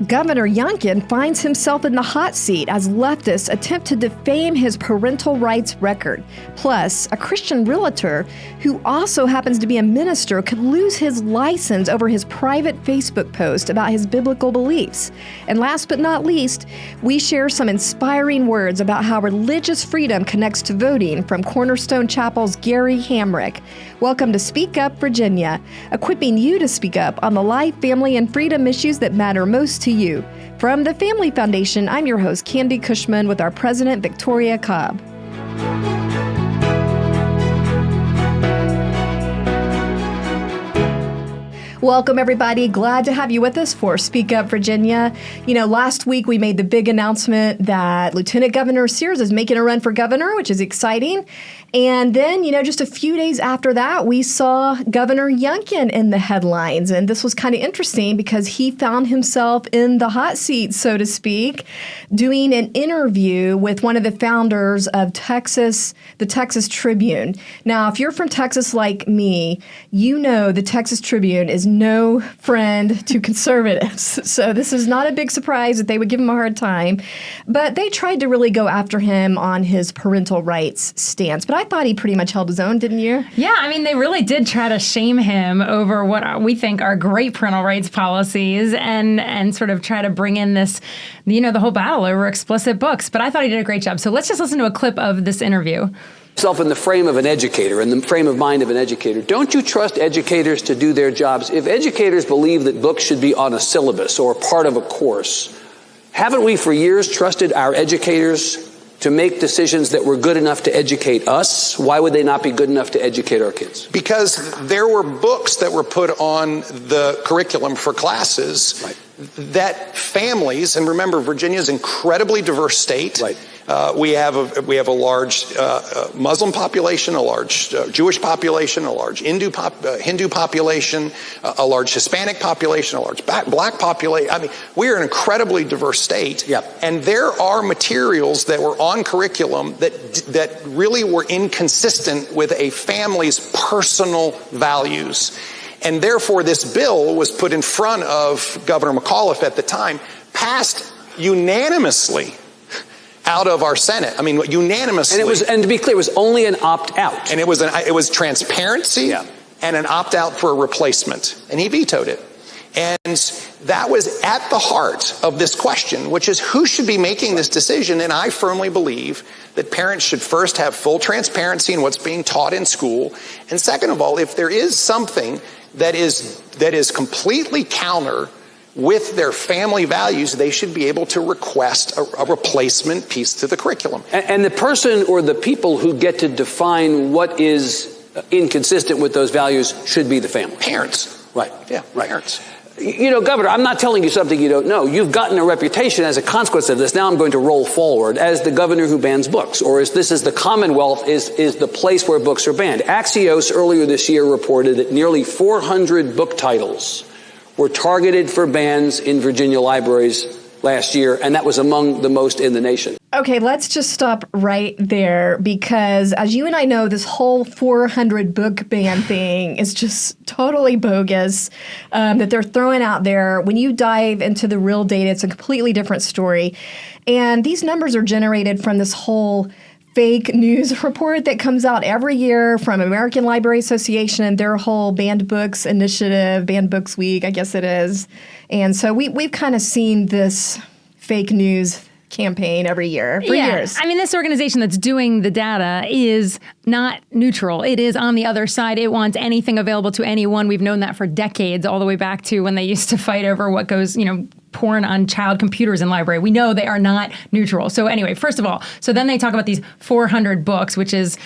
Governor Youngkin finds himself in the hot seat as leftists attempt to defame his parental rights record. Plus, a Christian realtor who also happens to be a minister could lose his license over his private Facebook post about his biblical beliefs. And last but not least, we share some inspiring words about how religious freedom connects to voting from Cornerstone Chapel's Gary Hamrick. Welcome to Speak Up, Virginia, equipping you to speak up on the life, family, and freedom issues that matter most to you. From the Family Foundation, I'm your host, Candi Cushman, with our president, Victoria Cobb. Welcome, everybody. Glad to have you with us for Speak Up Virginia. You know, last week we made the big announcement that Lieutenant Governor Sears is making a run for governor, which is exciting. And then, just a few days after that, we saw Governor Youngkin in the headlines. And this was kind of interesting because he found himself in the hot seat, so to speak, doing an interview with one of the founders of the Texas Tribune. Now, if you're from Texas like me, you know the Texas Tribune is no friend to conservatives. So this is not a big surprise that they would give him a hard time. But they tried to really go after him on his parental rights stance. But I thought he pretty much held his own, didn't you? Yeah, I mean, they really did try to shame him over what we think are great parental rights policies and sort of try to bring in this, the whole battle over explicit books. But I thought he did a great job. So let's just listen to a clip of this interview. Yourself in the frame of an educator, in the frame of mind of an educator. Don't you trust educators to do their jobs? If educators believe that books should be on a syllabus or part of a course, haven't we for years trusted our educators to make decisions that were good enough to educate us? Why would they not be good enough to educate our kids? Because there were books that were put on the curriculum for classes that families, and remember, Virginia's an incredibly diverse state. Right. We have a large Muslim population, a large Jewish population, a large Hindu population, a large Hispanic population, a large black population. I mean, we are an incredibly diverse state. Yep. And there are materials that were on curriculum that really were inconsistent with a family's personal values. And therefore, this bill was put in front of Governor McAuliffe at the time, passed unanimously out of our Senate. I mean, unanimously. And to be clear, it was only an opt-out. And it was transparency and an opt-out for a replacement. And he vetoed it. And that was at the heart of this question, which is who should be making this decision? And I firmly believe that parents should first have full transparency in what's being taught in school. And second of all, if there is something that is completely counter with their family values, they should be able to request a replacement piece to the curriculum. And the person or the people who get to define what is inconsistent with those values should be the family. Parents. Right. Yeah, right. Parents. Governor, I'm not telling you something you don't know. You've gotten a reputation as a consequence of this. Now I'm going to roll forward as the governor who bans books, or as the Commonwealth is the place where books are banned. Axios earlier this year reported that nearly 400 book titles were targeted for bans in Virginia libraries last year, and that was among the most in the nation. Okay, let's just stop right there because, as you and I know, this whole 400 book ban thing is just totally bogus that they're throwing out there. When you dive into the real data, it's a completely different story. And these numbers are generated from this whole fake news report that comes out every year from American Library Association and their whole Banned Books Initiative, Banned Books Week, I guess it is. And so we've kind of seen this fake news campaign every year for years. I mean, this organization that's doing the data is not neutral. It is on the other side. It wants anything available to anyone. We've known that for decades, all the way back to when they used to fight over what goes, porn on child computers in library. We know they are not neutral. So anyway, first of all, so then they talk about these 400 books, which is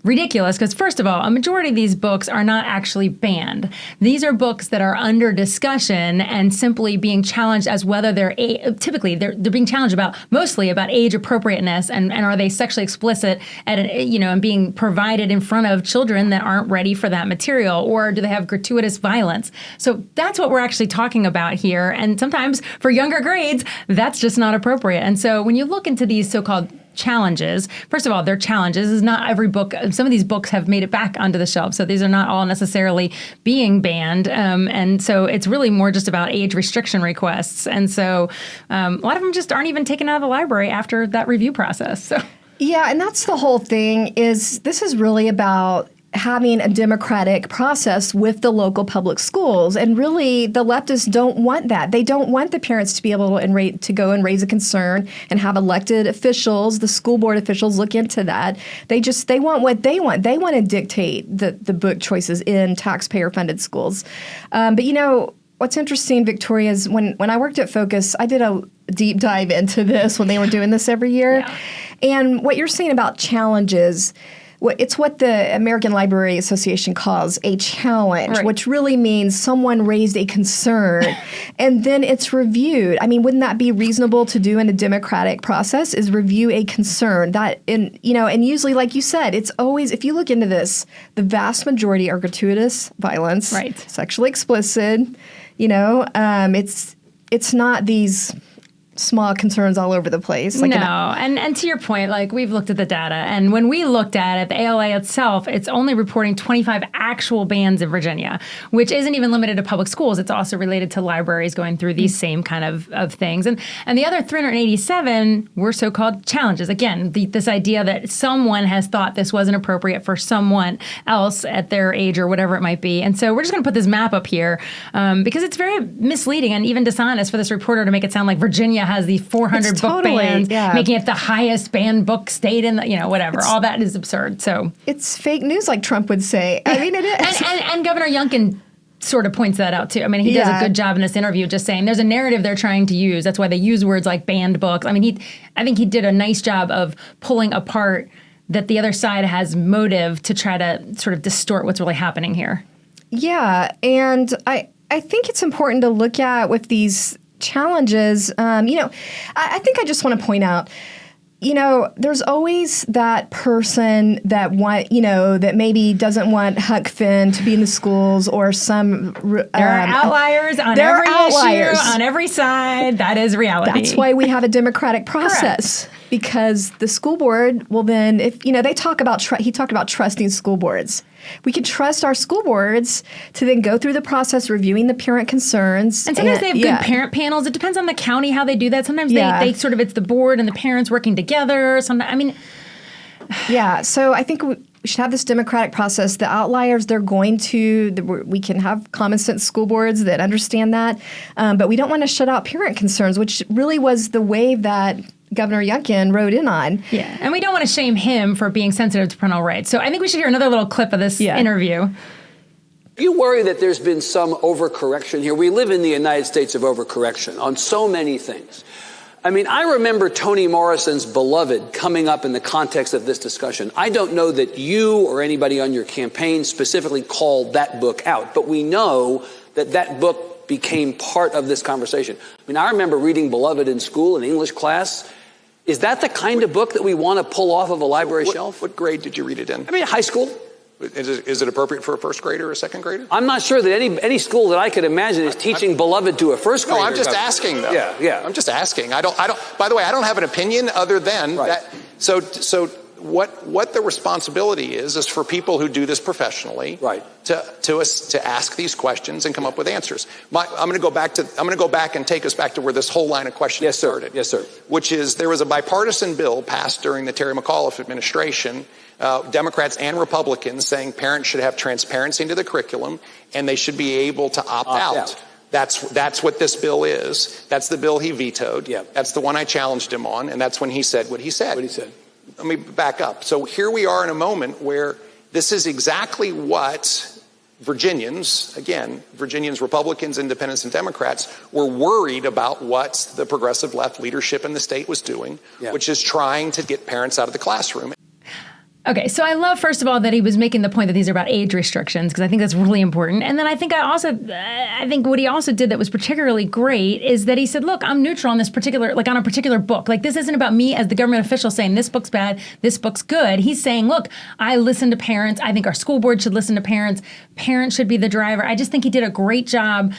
ridiculous because first of all, a majority of these books are not actually banned. These are books that are under discussion and simply being challenged as whether they're being challenged mostly about age appropriateness and are they sexually explicit and being provided in front of children that aren't ready for that material, or do they have gratuitous violence? So that's what we're actually talking about here. And sometimes for younger grades, that's just not appropriate. And so when you look into these so-called challenges. First of all, they're challenges. Is not every book. Some of these books have made it back onto the shelf, so these are not all necessarily being banned. And so it's really more just about age restriction requests. And so a lot of them just aren't even taken out of the library after that review process. So. Yeah, and that's the whole thing. This is really about having a democratic process with the local public schools. And really, the leftists don't want that. They don't want the parents to be able to go and raise a concern and have elected officials, the school board officials, look into that. They want what they want. They want to dictate the book choices in taxpayer-funded schools. But what's interesting, Victoria, is when I worked at Focus, I did a deep dive into this when they were doing this every year. Yeah. And what you're saying about challenges, it's what the American Library Association calls a challenge, right. which really means someone raised a concern and then it's reviewed. I mean, wouldn't that be reasonable to do in a democratic process, is review a concern? And usually, like you said, it's always, if you look into this, the vast majority are gratuitous violence, right. sexually explicit, it's not these small concerns all over the place. And to your point, like, we've looked at the data, and when we looked at it, the ALA itself, it's only reporting 25 actual bans in Virginia, which isn't even limited to public schools. It's also related to libraries going through these same kind of things. And the other 387 were so-called challenges. Again, this idea that someone has thought this wasn't appropriate for someone else at their age or whatever it might be. And so we're just going to put this map up here because it's very misleading and even dishonest for this reporter to make it sound like Virginia has the 400 book bans, making it the highest banned book state in the, whatever. All that is absurd. So it's fake news, like Trump would say. I mean, it is. and Governor Youngkin sort of points that out too. I mean, he does a good job in this interview just saying there's a narrative they're trying to use. That's why they use words like banned books. I mean, I think he did a nice job of pulling apart that the other side has motive to try to sort of distort what's really happening here. Yeah, and I think it's important to look at with these challenges. I think I just want to point out, there's always that person that that maybe doesn't want Huck Finn to be in the schools, or some. There are outliers on every issue, on every side. That is reality. That's why we have a democratic process. Correct. Because the school board will then, if they talk about, he talked about trusting school boards. We could trust our school boards to then go through the process, reviewing the parent concerns. And sometimes they have good parent panels. It depends on the county how they do that. Sometimes they sort of, it's the board and the parents working together. Sometimes, Yeah, so I think we should have this democratic process. The outliers, they're going to, we can have common sense school boards that understand that. But we don't want to shut out parent concerns, which really was the wave that Governor Youngkin rode in on. Yeah, and we don't want to shame him for being sensitive to parental rights. So I think we should hear another little clip of this interview. You worry that there's been some overcorrection here? We live in the United States of overcorrection on so many things. I mean, I remember Toni Morrison's Beloved coming up in the context of this discussion. I don't know that you or anybody on your campaign specifically called that book out, but we know that that book became part of this conversation. I mean, I remember reading Beloved in school in English class. Is that the kind of book that we want to pull off of a library shelf? What grade did you read it in? I mean, high school. Is it appropriate for a first grader or a second grader? I'm not sure that any school that I could imagine is teaching Beloved to a first grader. No, I'm just asking, though. Yeah. I'm just asking. I don't. By the way, I don't have an opinion other than that. So what the responsibility is for people who do this professionally, right? To ask these questions and come up with answers. I'm going to go back and take us back to where this whole line of questioning started. Yes, sir. Which is, there was a bipartisan bill passed during the Terry McAuliffe administration, Democrats and Republicans, saying parents should have transparency into the curriculum and they should be able to opt out. That's what this bill is. That's the bill he vetoed. Yeah. That's the one I challenged him on, and that's when he said what he said. Let me back up. So here we are in a moment where this is exactly what Virginians, Republicans, Independents, and Democrats, were worried about what the progressive left leadership in the state was doing, which is trying to get parents out of the classroom. Okay, so I love, first of all, that he was making the point that these are about age restrictions, because I think that's really important. And then I think what he also did that was particularly great is that he said, look, I'm neutral on this particular, on a particular book. Like, this isn't about me as the government official saying this book's bad, this book's good. He's saying, look, I listen to parents. I think our school board should listen to parents. Parents should be the driver. I just think he did a great job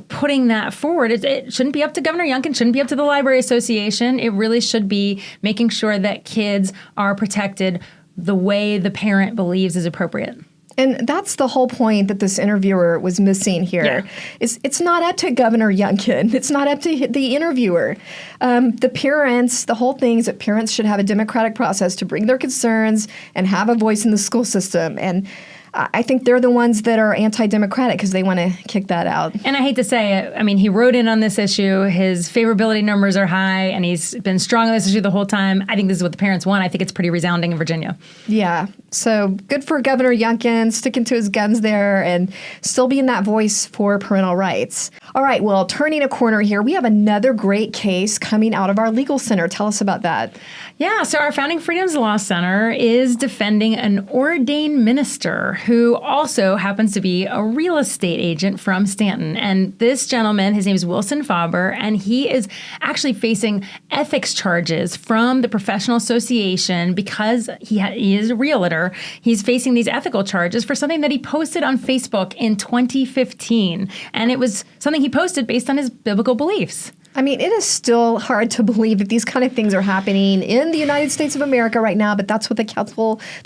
putting that forward. It shouldn't be up to Governor Youngkin, shouldn't be up to the Library Association. It really should be making sure that kids are protected the way the parent believes is appropriate. And that's the whole point that this interviewer was missing here. Yeah. It's not up to Governor Youngkin. It's not up to the interviewer. The parents, the whole thing is that parents should have a democratic process to bring their concerns and have a voice in the school system. And I think they're the ones that are anti-democratic because they want to kick that out. And I hate to say it, I mean, he wrote in on this issue. His favorability numbers are high, and he's been strong on this issue the whole time. I think this is what the parents want. I think it's pretty resounding in Virginia. Yeah. So good for Governor Youngkin sticking to his guns there and still being that voice for parental rights. All right. Well, turning a corner here, we have another great case coming out of our legal center. Tell us about that. Yeah, so our Founding Freedoms Law Center is defending an ordained minister who also happens to be a real estate agent from Stanton. And this gentleman, his name is Wilson Faber, and he is actually facing ethics charges from the professional association because he is a realtor. He's facing these ethical charges for something that he posted on Facebook in 2015. And it was something he posted based on his biblical beliefs. I mean, it is still hard to believe that these kind of things are happening in the United States of America right now, but that's what the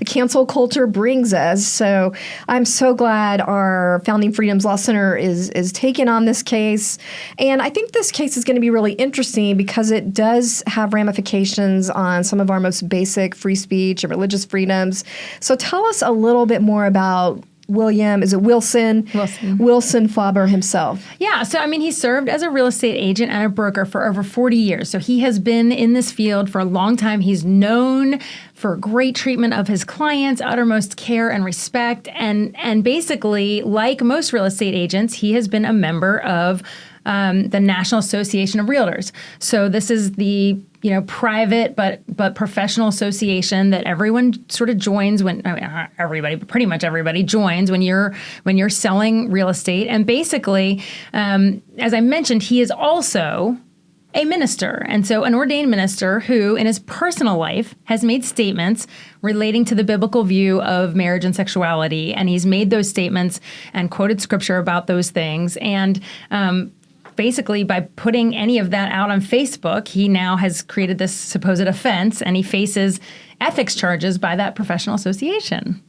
cancel culture brings us. So I'm so glad our Founding Freedoms Law Center is taking on this case. And I think this case is going to be really interesting because it does have ramifications on some of our most basic free speech and religious freedoms. So tell us a little bit more about Wilson Faber himself. Yeah, so I mean, he served as a real estate agent and a broker for over 40 years. So he has been in this field for a long time. He's known for great treatment of his clients, uttermost care and respect. And basically, like most real estate agents, he has been a member of the National Association of Realtors. So this is the private but professional association that everyone sort of joins when not everybody, but pretty much everybody joins when you're selling real estate. And basically, as I mentioned, he is also a minister. And so an ordained minister who in his personal life has made statements relating to the biblical view of marriage and sexuality. And he's made those statements and quoted scripture about those things. And basically, by putting any of that out on Facebook, he now has created this supposed offense, and he faces ethics charges by that professional association.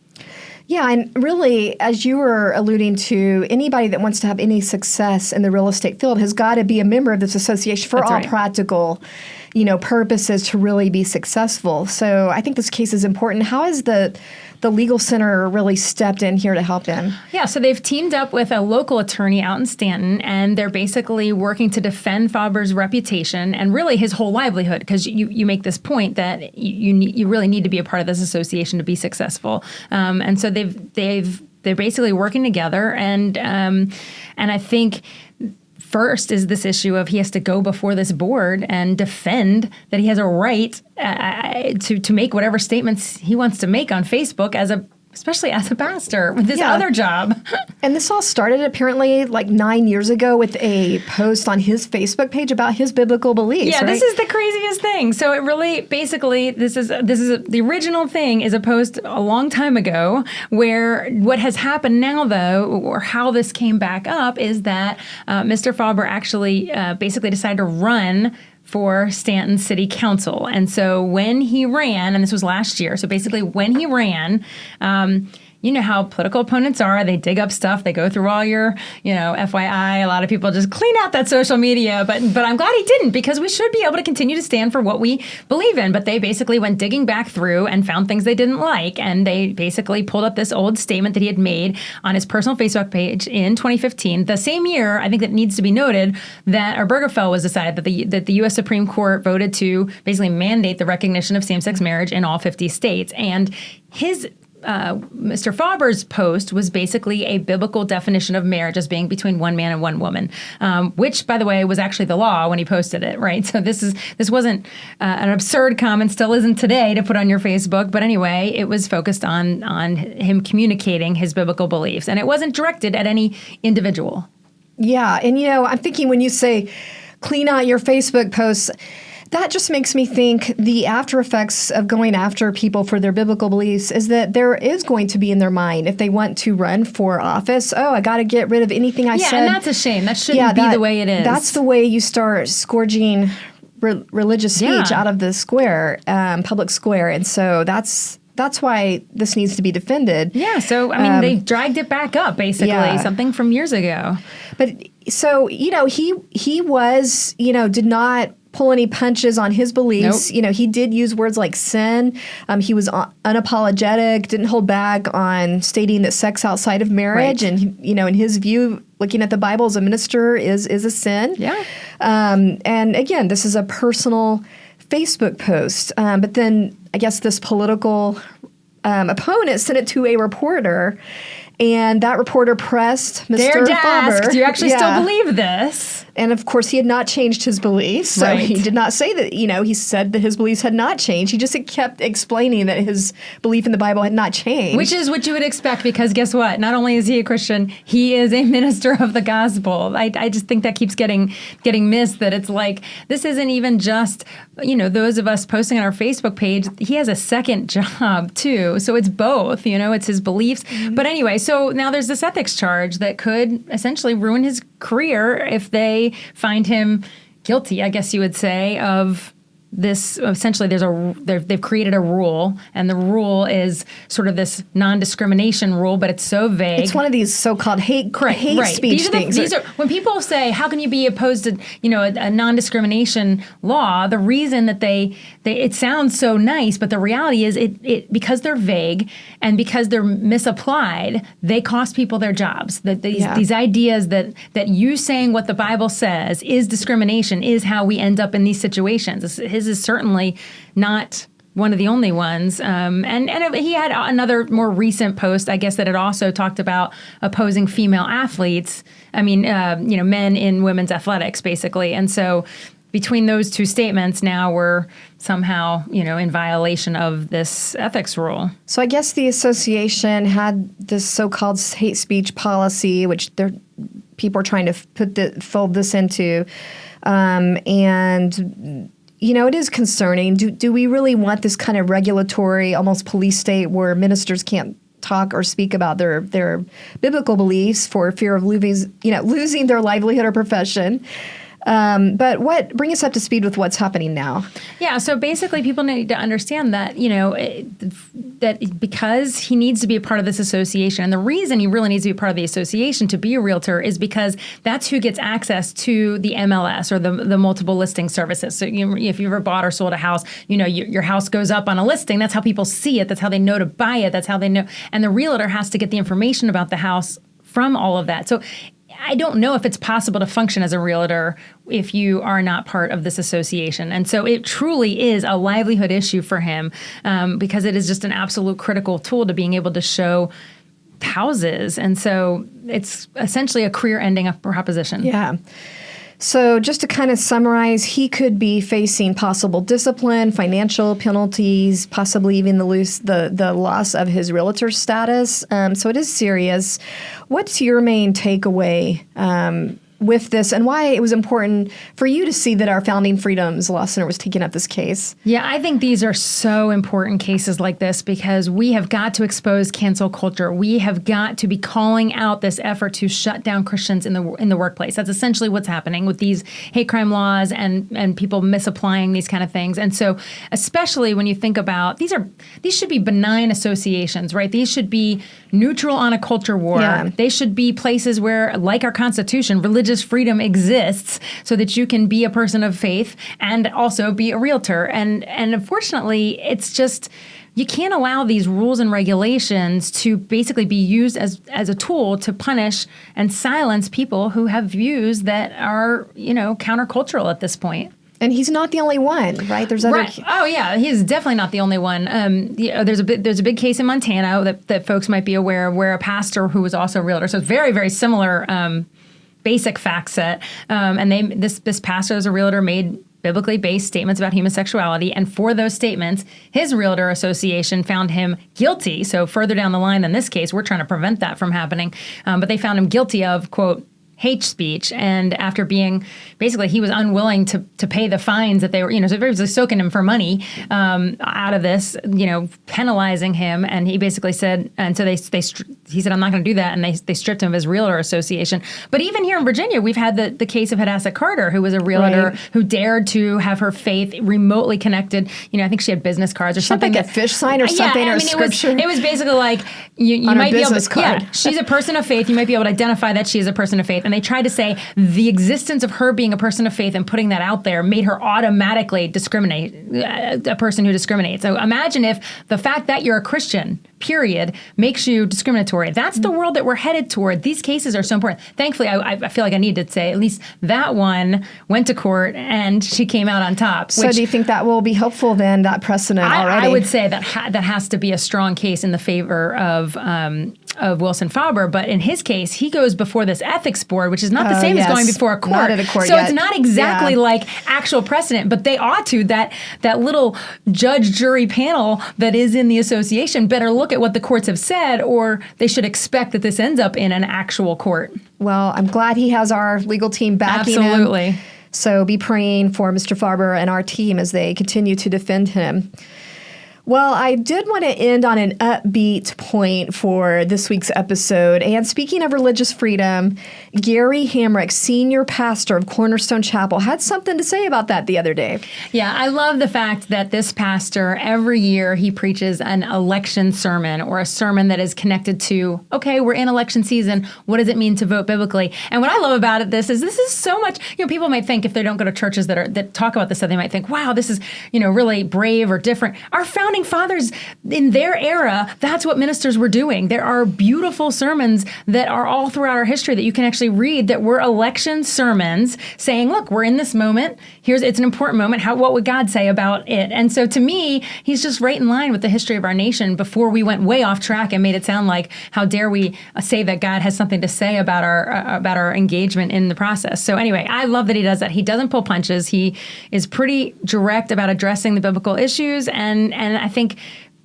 Yeah, and really, as you were alluding to, anybody that wants to have any success in the real estate field has got to be a member of this association for all practical, purposes to really be successful. So I think this case is important. How has the legal center really stepped in here to help him? Yeah, so they've teamed up with a local attorney out in Stanton, and they're basically working to defend Faber's reputation and really his whole livelihood, because you make this point that you really need to be a part of this association to be successful. And so they're basically working together, and I think first is this issue of he has to go before this board and defend that he has a right to make whatever statements he wants to make on Facebook especially as a pastor with this other job. And this all started apparently like 9 years ago with a post on his Facebook page about his biblical beliefs. Yeah, right? This is the craziest thing. So it really, basically, this is the original thing is a post a long time ago, where what has happened now, though, or how this came back up, is that Mr. Faber actually basically decided to run for Stanton City Council. And so when he ran, and this was last year, so basically when he ran, you know how political opponents are. They dig up stuff. They go through all your, FYI. A lot of people just clean out that social media. But I'm glad he didn't, because we should be able to continue to stand for what we believe in. But they basically went digging back through and found things they didn't like. And they basically pulled up this old statement that he had made on his personal Facebook page in 2015. The same year, I think that needs to be noted, that Obergefell was decided that the U.S. Supreme Court voted to basically mandate the recognition of same-sex marriage in all 50 states. And his Mr. Faber's post was basically a biblical definition of marriage as being between one man and one woman, which, by the way, was actually the law when he posted it, right? So this wasn't an absurd comment, still isn't today, to put on your Facebook. But anyway, it was focused on him communicating his biblical beliefs, and it wasn't directed at any individual. Yeah, and I'm thinking when you say clean out your Facebook posts, That just makes me think the after effects of going after people for their biblical beliefs is that there is going to be in their mind, if they want to run for office, I got to get rid of anything I said. Yeah, and that's a shame. That shouldn't be the way it is. That's the way you start scourging religious speech out of the square, public square. And so that's why this needs to be defended. Yeah, so, I mean, they dragged it back up, basically, something from years ago. But so, he was, did not pull any punches on his beliefs. Nope. He did use words like sin. He was unapologetic, didn't hold back on stating that sex outside of marriage. Right. And, in his view, looking at the Bible as a minister is a sin. Yeah. And again, this is a personal Facebook post. But then I guess this political opponent sent it to a reporter. And that reporter pressed Mr. Dared to Faber. ask, do you actually still believe this? And of course, he had not changed his beliefs. So he did not say that, he said that his beliefs had not changed. He just kept explaining that his belief in the Bible had not changed. Which is what you would expect, because guess what? Not only is he a Christian, he is a minister of the gospel. I just think that keeps getting missed, that it's like, this isn't even just, those of us posting on our Facebook page. He has a second job too. So it's both, it's his beliefs. Mm-hmm. But anyway, so now there's this ethics charge that could essentially ruin his career if they find him guilty, I guess you would say, of this. Essentially, they've created a rule, and the rule is sort of this non-discrimination rule, but it's so vague. It's one of these so-called hate speech things. These are when people say, "How can you be opposed to a non-discrimination law?" The reason that it sounds so nice, but the reality is it because they're vague and because they're misapplied, they cost people their jobs. That these ideas that you saying what the Bible says is discrimination is how we end up in these situations. His is certainly not one of the only ones. And he had another more recent post, I guess, that it also talked about opposing female athletes. I mean, men in women's athletics, basically. And so between those two statements, now we're somehow, in violation of this ethics rule. So I guess the association had this so-called hate speech policy, which people are trying to fold this into. And it is concerning. Do we really want this kind of regulatory, almost police state where ministers can't talk or speak about their biblical beliefs for fear of losing their livelihood or profession? But bring us up to speed with what's happening now. Yeah, so basically people need to understand that, that because he needs to be a part of this association, and the reason he really needs to be a part of the association to be a realtor is because that's who gets access to the MLS or the multiple listing services. So if you ever bought or sold a house, your house goes up on a listing. That's how people see it. That's how they know to buy it. That's how they know. And the realtor has to get the information about the house from all of that. So I don't know if it's possible to function as a realtor if you are not part of this association. And so it truly is a livelihood issue for him because it is just an absolute critical tool to being able to show houses. And so it's essentially a career-ending proposition. Yeah. So just to kind of summarize, he could be facing possible discipline, financial penalties, possibly even the loss of his realtor status. So it is serious. What's your main takeaway with this, and why it was important for you to see that our founding freedoms law center was taking up this case? Yeah, I think these are so important cases like this because we have got to expose cancel culture. We have got to be calling out this effort to shut down Christians in the workplace. That's essentially what's happening with these hate crime laws and people misapplying these kind of things. And so, especially when you think about these should be benign associations, right? These should be neutral on a culture war. Yeah. They should be places where, like our Constitution, religious freedom exists so that you can be a person of faith and also be a realtor. And unfortunately, it's just, you can't allow these rules and regulations to basically be used as a tool to punish and silence people who have views that are, countercultural at this point. And he's not the only one, right? There's other. Right. Oh yeah, he's definitely not the only one. There's a big case in Montana that folks might be aware of, where a pastor who was also a realtor. So it's very, very similar basic fact set. And this pastor as a realtor made biblically based statements about homosexuality, and for those statements, his realtor association found him guilty. So further down the line than this case, we're trying to prevent that from happening. But they found him guilty of, quote, hate speech. And after being, basically, he was unwilling to pay the fines that they were, so they were soaking him for money out of this, penalizing him. And he basically said, and so he said, I'm not going to do that. And they stripped him of his realtor association. But even here in Virginia, we've had the case of Hadassah Carter, who was a realtor who dared to have her faith remotely connected. I think she had business cards or something. Like a fish sign or something, or scripture. It was basically like, you might be able to, she's a person of faith. You might be able to identify that she is a person of faith. And they tried to say the existence of her being a person of faith and putting that out there made her automatically discriminate, a person who discriminates. So imagine if the fact that you're a Christian, period, makes you discriminatory. That's the world that we're headed toward. These cases are so important. Thankfully, I feel like I need to say at least that one went to court and she came out on top. So do you think that will be helpful then, that precedent already? I would say that that has to be a strong case in the favor of Wilson Faber. But in his case, he goes before this ethics board, which is not the same as going before a court. Not at a court so yet. It's not exactly like actual precedent, but they ought to. That little judge-jury panel that is in the association better look at what the courts have said, or they should expect that this ends up in an actual court. Well, I'm glad he has our legal team backing him. Absolutely. So be praying for Mr. Faber and our team as they continue to defend him. Well, I did want to end on an upbeat point for this week's episode. And speaking of religious freedom, Gary Hamrick, senior pastor of Cornerstone Chapel, had something to say about that the other day. Yeah, I love the fact that this pastor, every year, he preaches an election sermon or a sermon that is connected to, okay, we're in election season. What does it mean to vote biblically? And what I love about it, this is so much, people might think if they don't go to churches that talk about this, that they might think, wow, this is, really brave or different. Our founding fathers in their era, that's what ministers were doing. There are beautiful sermons that are all throughout our history that you can actually read that were election sermons saying, look, we're in this moment. It's an important moment. What would God say about it? And so to me, he's just right in line with the history of our nation before we went way off track and made it sound like, how dare we say that God has something to say about our engagement in the process. So anyway, I love that he does that. He doesn't pull punches. He is pretty direct about addressing the biblical issues. And I think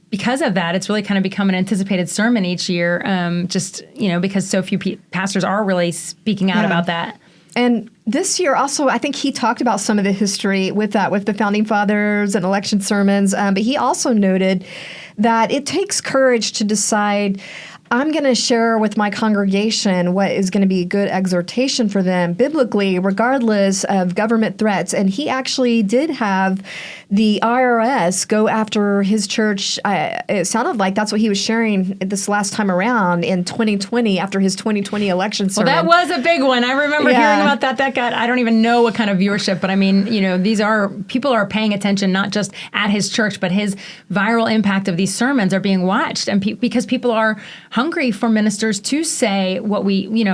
because of that, it's really kind of become an anticipated sermon each year, because so few pastors are really speaking out about that. And this year also, I think he talked about some of the history with the Founding Fathers and election sermons, but he also noted that it takes courage to decide, I'm going to share with my congregation what is going to be good exhortation for them biblically, regardless of government threats. And he actually did have the IRS go after his church. It sounded like that's what he was sharing this last time around in 2020 after his 2020 election sermon. Well, that was a big one. I remember hearing about that. That got, I don't even know what kind of viewership, but I mean, people are paying attention not just at his church, but his viral impact of these sermons are being watched. And because people are hungry for ministers to say what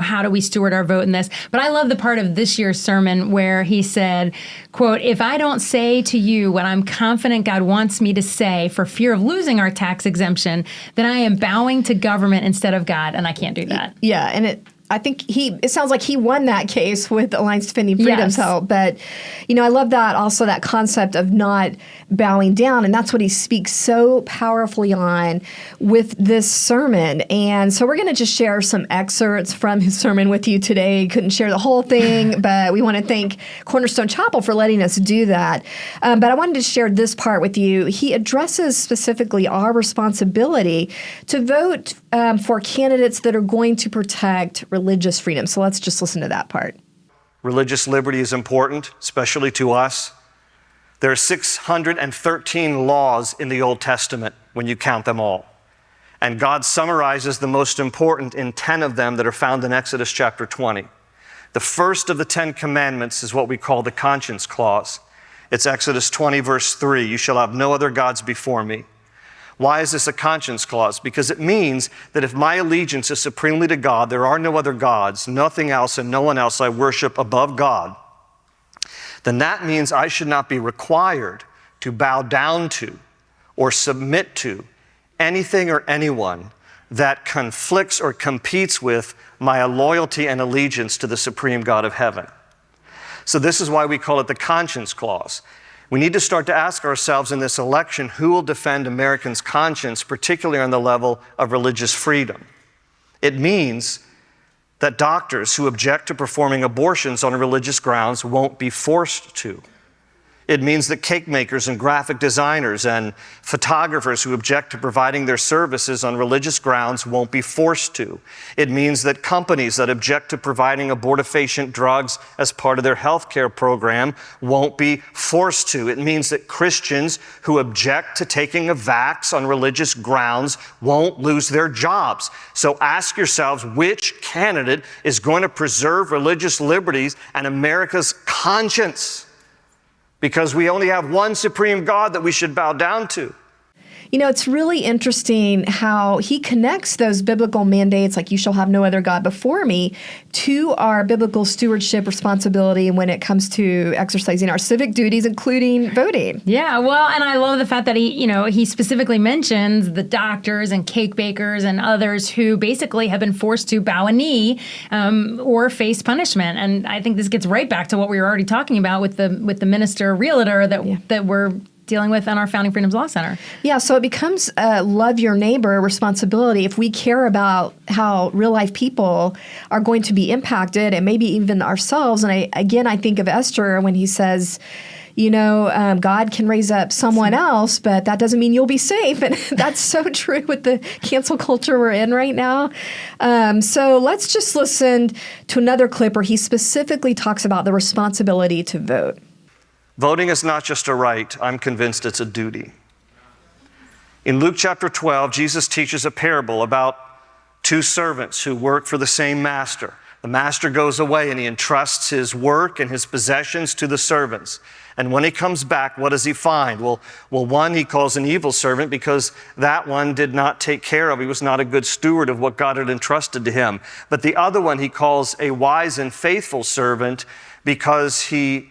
how do we steward our vote in this? But I love the part of this year's sermon where he said, quote, if I don't say to you what I'm confident God wants me to say for fear of losing our tax exemption, then I am bowing to government instead of God, and I can't do that. Yeah, and I think it sounds like he won that case with Alliance Defending Freedom's help. But, I love that also, that concept of not bowing down. And that's what he speaks so powerfully on with this sermon. And so we're going to just share some excerpts from his sermon with you today. Couldn't share the whole thing, but we want to thank Cornerstone Chapel for letting us do that. But I wanted to share this part with you. He addresses specifically our responsibility to vote for candidates that are going to protect religious freedom. So let's just listen to that part. Religious liberty is important, especially to us. There are 613 laws in the Old Testament when you count them all. And God summarizes the most important in 10 of them that are found in Exodus chapter 20. The first of the 10 commandments is what we call the conscience clause. It's Exodus 20, verse 3. You shall have no other gods before me. Why is this a conscience clause? Because it means that if my allegiance is supremely to God, there are no other gods, nothing else and no one else I worship above God, then that means I should not be required to bow down to or submit to anything or anyone that conflicts or competes with my loyalty and allegiance to the supreme God of heaven. So this is why we call it the conscience clause. We need to start to ask ourselves in this election, who will defend Americans' conscience, particularly on the level of religious freedom? It means that doctors who object to performing abortions on religious grounds won't be forced to. It means that cake makers and graphic designers and photographers who object to providing their services on religious grounds won't be forced to. It means that companies that object to providing abortifacient drugs as part of their healthcare program won't be forced to. It means that Christians who object to taking a vax on religious grounds won't lose their jobs. So ask yourselves, which candidate is going to preserve religious liberties and America's conscience? Because we only have one supreme God that we should bow down to. You know, it's really interesting how he connects those biblical mandates, like you shall have no other God before me, to our biblical stewardship responsibility when it comes to exercising our civic duties, including voting. Yeah, well, and I love the fact that he specifically mentions the doctors and cake bakers and others who basically have been forced to bow a knee or face punishment. And I think this gets right back to what we were already talking about with the minister realtor that we're dealing with on our Founding Freedoms Law Center. Yeah, so it becomes a love your neighbor responsibility if we care about how real life people are going to be impacted and maybe even ourselves. And I think of Esther when he says, God can raise up someone else, but that doesn't mean you'll be safe. And that's so true with the cancel culture we're in right now. So let's just listen to another clip where he specifically talks about the responsibility to vote. Voting is not just a right, I'm convinced it's a duty. In Luke chapter 12, Jesus teaches a parable about two servants who work for the same master. The master goes away and he entrusts his work and his possessions to the servants. And when he comes back, what does he find? Well, one he calls an evil servant because that one did not take care of. He was not a good steward of what God had entrusted to him. But the other one he calls a wise and faithful servant because he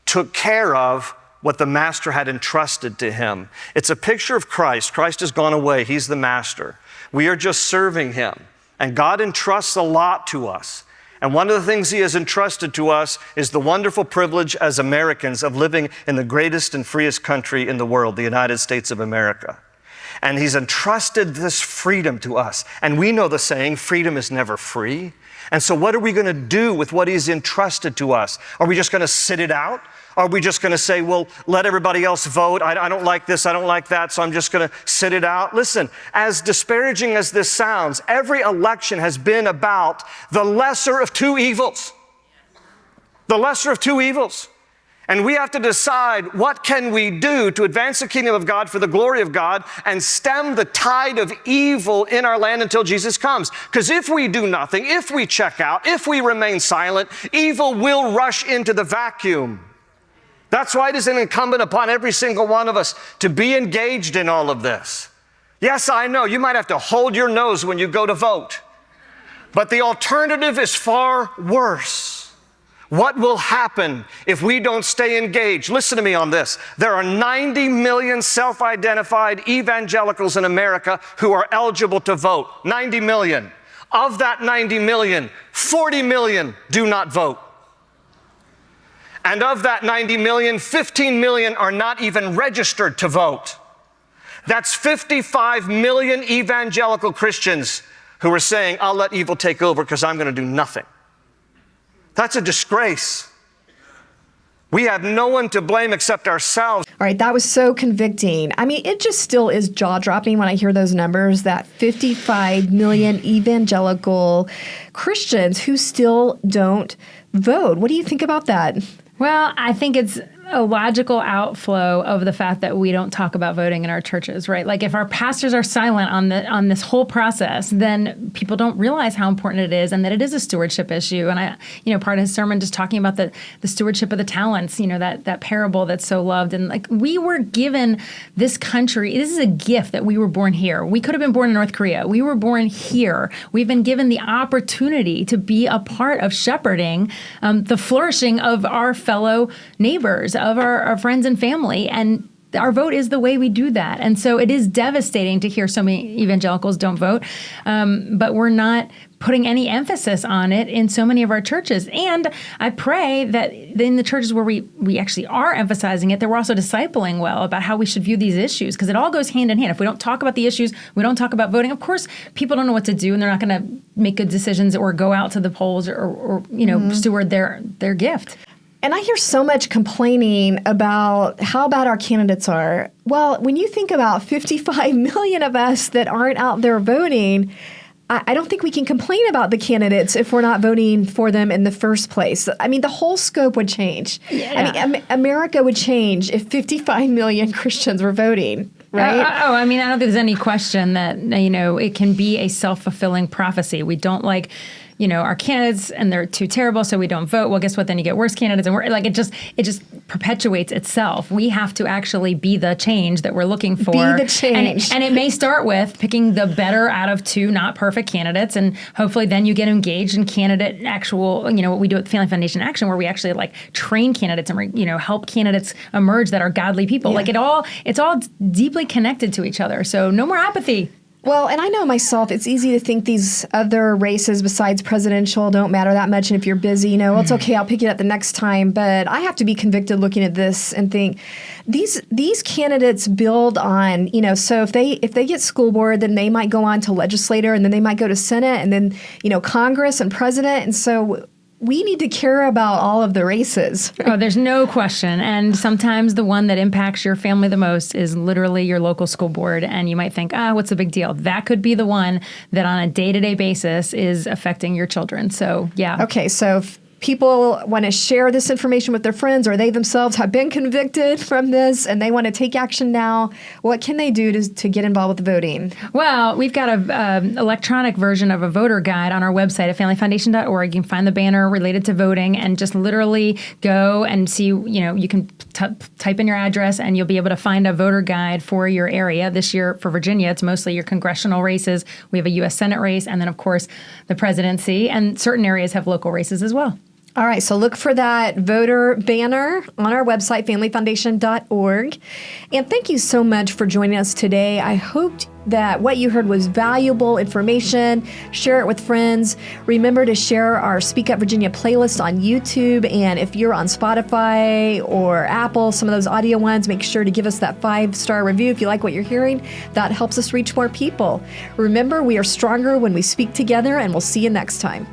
took care of what the master had entrusted to him. It's a picture of Christ. Christ has gone away. He's the master. We are just serving him. And God entrusts a lot to us. And one of the things he has entrusted to us is the wonderful privilege as Americans of living in the greatest and freest country in the world, the United States of America. And he's entrusted this freedom to us. And we know the saying, freedom is never free. And so what are we going to do with what he's entrusted to us? Are we just going to sit it out? Are we just going to say, well, let everybody else vote? I don't like this, I don't like that, so I'm just going to sit it out? Listen, as disparaging as this sounds, every election has been about the lesser of two evils. The lesser of two evils. And we have to decide, what can we do to advance the kingdom of God for the glory of God and stem the tide of evil in our land until Jesus comes? Because if we do nothing, if we check out, if we remain silent, evil will rush into the vacuum. That's why it is incumbent upon every single one of us to be engaged in all of this. Yes, I know you might have to hold your nose when you go to vote, but the alternative is far worse. What will happen if we don't stay engaged? Listen to me on this. There are 90 million self-identified evangelicals in America who are eligible to vote. 90 million. Of that 90 million, 40 million do not vote. And of that 90 million, 15 million are not even registered to vote. That's 55 million evangelical Christians who are saying, I'll let evil take over because I'm going to do nothing. That's a disgrace. We have no one to blame except ourselves. All right, that was so convicting. I mean, it just still is jaw-dropping when I hear those numbers, that 55 million evangelical Christians who still don't vote. What do you think about that? Well, I think it's a logical outflow of the fact that we don't talk about voting in our churches, right? Like if our pastors are silent on this whole process, then people don't realize how important it is and that it is a stewardship issue. And part of his sermon just talking about the stewardship of the talents, that parable that's so loved. And like we were given this country, this is a gift that we were born here. We could have been born in North Korea. We were born here. We've been given the opportunity to be a part of shepherding the flourishing of our fellow neighbors, of our friends and family. And our vote is the way we do that. And so it is devastating to hear so many evangelicals don't vote, but we're not putting any emphasis on it in so many of our churches. And I pray that in the churches where we actually are emphasizing it, that we're also discipling well about how we should view these issues, because it all goes hand in hand. If we don't talk about the issues, we don't talk about voting, of course, people don't know what to do, and they're not going to make good decisions or go out to the polls or steward their gift. And I hear so much complaining about how bad our candidates are. Well, when you think about 55 million of us that aren't out there voting, I don't think we can complain about the candidates if we're not voting for them in the first place. I mean, the whole scope would change. Yeah. I mean, America would change if 55 million Christians were voting, right? I mean, I don't think there's any question that, it can be a self-fulfilling prophecy. We don't like our candidates and they're too terrible, so we don't vote. Well, guess what? Then you get worse candidates, and it just perpetuates itself. We have to actually be the change that we're looking for. Be the change. And it may start with picking the better out of two not perfect candidates, and hopefully then you get engaged in candidate actual, what we do at the Family Foundation Action, where we actually train candidates and help candidates emerge that are godly people. Yeah. It's all deeply connected to each other. So no more apathy. Well, and I know myself, it's easy to think these other races besides presidential don't matter that much. And if you're busy, it's okay, I'll pick it up the next time. But I have to be convicted looking at this and think these candidates build on, so if they get school board, then they might go on to legislator, and then they might go to Senate, and then, Congress and president. And so we need to care about all of the races. Oh, there's no question. And sometimes the one that impacts your family the most is literally your local school board. And you might think, what's the big deal? That could be the one that on a day-to-day basis is affecting your children. So, yeah. Okay, so if people want to share this information with their friends, or they themselves have been convicted from this and they want to take action now, what can they do to get involved with voting? Well, we've got an electronic version of a voter guide on our website at familyfoundation.org. You can find the banner related to voting and just literally go and see, you can type in your address and you'll be able to find a voter guide for your area. This year for Virginia, it's mostly your congressional races. We have a U.S. Senate race, and then, of course, the presidency, and certain areas have local races as well. All right, so look for that voter banner on our website, familyfoundation.org. And thank you so much for joining us today. I hope that what you heard was valuable information. Share it with friends. Remember to share our Speak Up Virginia playlist on YouTube. And if you're on Spotify or Apple, some of those audio ones, make sure to give us that 5-star review if you like what you're hearing. That helps us reach more people. Remember, we are stronger when we speak together, and we'll see you next time.